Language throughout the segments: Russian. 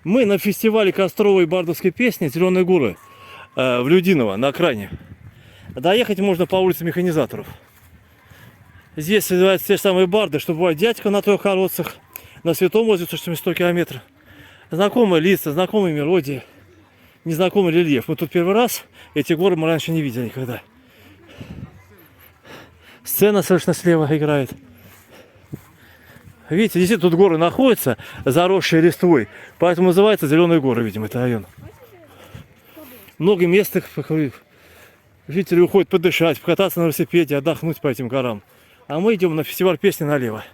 Мы на фестивале костровой бардовской песни «Зеленые горы» в Людиново, на окраине. Доехать можно по улице Механизаторов. Здесь называются те же самые барды, что бывает дядька на трех колодцах, на Святом озере 100 километров. Знакомые лица, знакомые мелодии, незнакомый рельеф. Мы тут первый раз, эти горы мы раньше не видели никогда. Сцена совершенно слева играет. Видите, здесь тут горы находятся, заросшие листвой, поэтому называется Зеленые горы, видимо, это район. Много мест их, жители уходят подышать, покататься на велосипеде, отдохнуть по этим горам. А мы идем на фестиваль песни налево.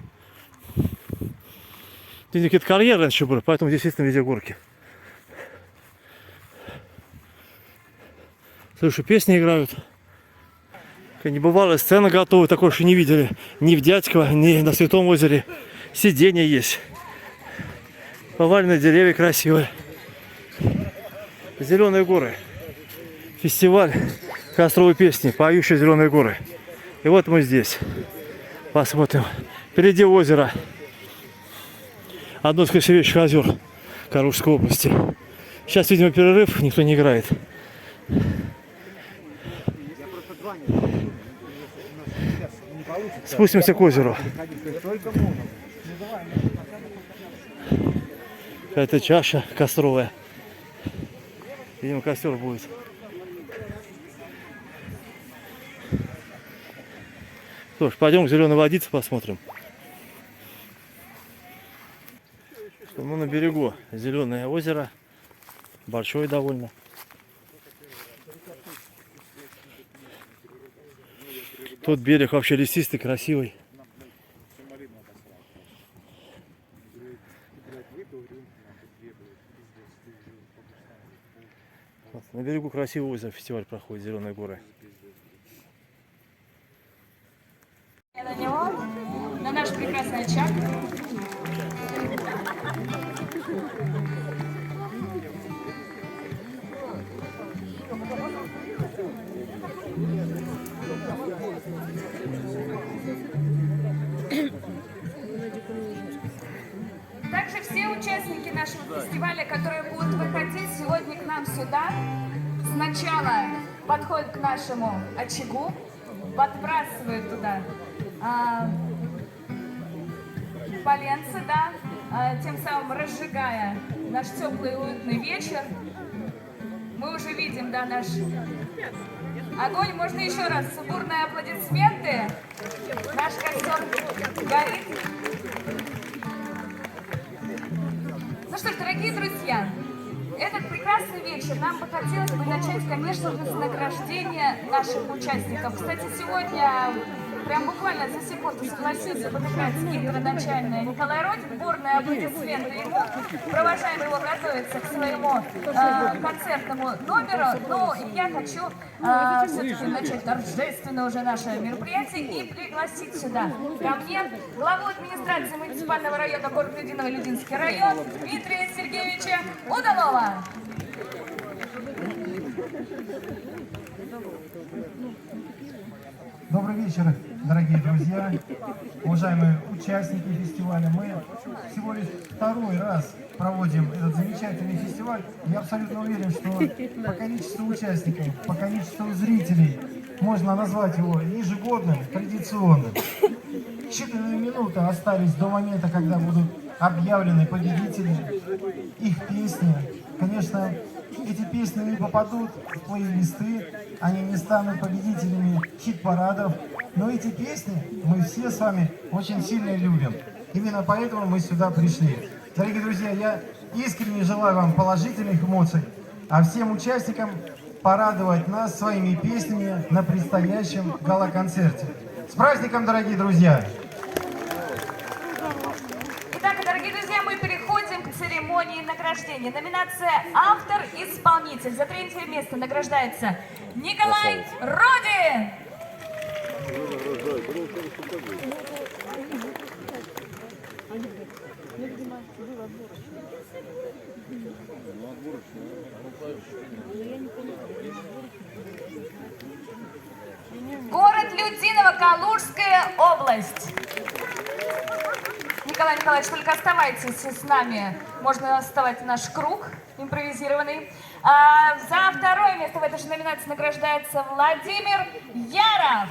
Здесь какие-то карьеры раньше были, поэтому действительно везде горки. Слышу, песни играют. Небывалая сцена готова, такой уж и не видели. Ни в Дядьково, ни на Святом озере. Сиденья есть. Поваленные деревья красивые. Зеленые горы. Фестиваль костровой песни, поющие Зеленые горы. И вот мы здесь. Посмотрим. Впереди озеро. Одно из красивейших озер Калужской области. Сейчас, видимо, перерыв, никто не играет. Спустимся к озеру. Какая-то чаша костровая. Видимо, костер будет. Что ж, пойдем к зеленой водице посмотрим. Мы на берегу. Зеленое озеро. Большое довольно. Тут берег вообще лесистый, красивый. Вот, на берегу красивое озеро, фестиваль проходит, Зеленые горы. На него, на наш прекрасный очаг. Также все участники нашего фестиваля, которые будут выходить сегодня к нам сюда, сначала подходят к нашему очагу, подбрасывают туда поленцы, да, тем самым разжигая наш теплый и уютный вечер. Мы уже видим, да, наш огонь. Можно еще раз бурные аплодисменты. Наш костер горит. Ну что ж, дорогие друзья, этот прекрасный вечер нам бы хотелось бы начать, конечно же, с награждения наших участников. Кстати, сегодня прям буквально за секунду согласился подыграть гидроначальная Николай Родин. Бурные аплодисменты ему. Провожаем его готовиться к своему концертному номеру. Ну, и я хочу все-таки начать торжественно уже наше мероприятие и пригласить сюда ко мне главу администрации муниципального района города Людиново, Людинский район, Дмитрия Сергеевича Удалова. Добрый вечер, дорогие друзья, уважаемые участники фестиваля. Мы всего лишь второй раз проводим этот замечательный фестиваль. Я абсолютно уверен, что по количеству участников, по количеству зрителей можно назвать его ежегодным, традиционным. Считанные минуты остались до момента, когда будут объявлены победители, их песни. Конечно, эти песни не попадут в плейлисты, они не станут победителями хит-парадов, но эти песни мы все с вами очень сильно любим. Именно поэтому мы сюда пришли. Дорогие друзья, я искренне желаю вам положительных эмоций, а всем участникам порадовать нас своими песнями на предстоящем гала-концерте. С праздником, дорогие друзья! Итак, дорогие друзья, мы переходим к церемонии награждения. Номинация «Автор-исполнитель». За третье место награждается Николай Родин. Город Людиново, Калужская область. Николай Николаевич, только оставайтесь с нами. Можно оставать наш круг импровизированный. За второе место в этой же номинации награждается Владимир Яров.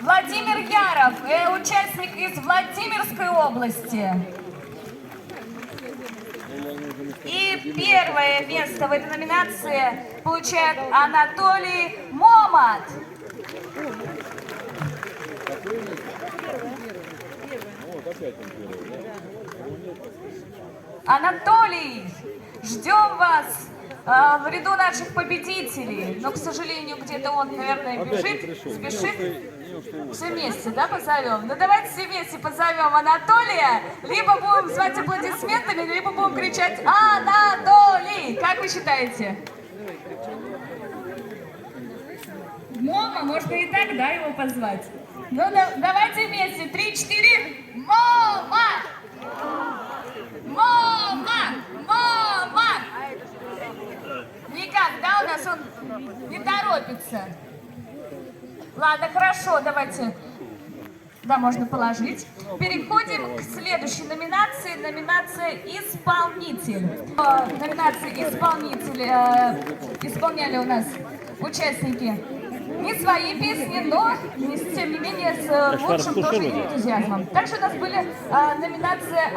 Владимир Яров, участник из Владимирской области. И первое место в этой номинации получает Анатолий Момат. Анатолий, ждем вас в ряду наших победителей. Но, к сожалению, где-то он, наверное, бежит, спешит. Все вместе, да, позовем? Ну давайте все вместе позовем Анатолия. Либо будем звать аплодисментами, либо будем кричать «Анатолий». Как вы считаете? Мома, можно и так, да, его позвать? Ну давайте вместе. 3-4. Мома! Мома! Мома! Никак, да, у нас он не торопится. Ладно, хорошо, давайте. Да, можно положить. Переходим к следующей номинации. Номинация «Исполнитель». Номинация «Исполнитель» исполняли у нас участники не свои песни, но, тем не менее, с лучшим тоже энтузиазмом. Также у нас были номинация...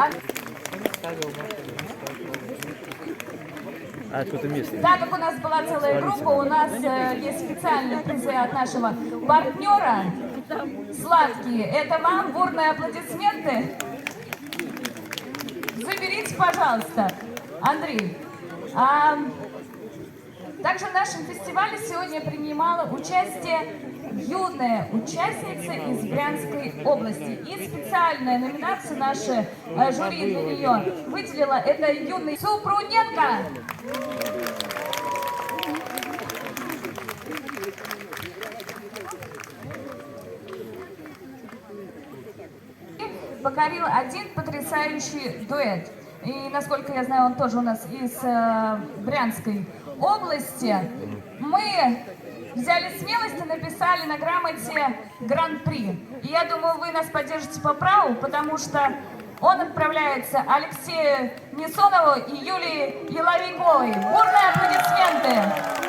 Так как у нас была целая группа, у нас есть специальные призы от нашего партнера. Сладкие. Это вам бурные аплодисменты. Заберите, пожалуйста, Андрей. Также в нашем фестивале сегодня принимала участие юная участница из Брянской области. И специальная номинация наше жюри для нее выделила это юный Супруненко. Покорил один потрясающий дуэт. И, насколько я знаю, он тоже у нас из Брянской области. Мы взяли смелость и написали на грамоте Гран-при. И я думаю, вы нас поддержите по праву, потому что он отправляется Алексею Несонову и Юлии Еловиковой. Бурные аплодисменты!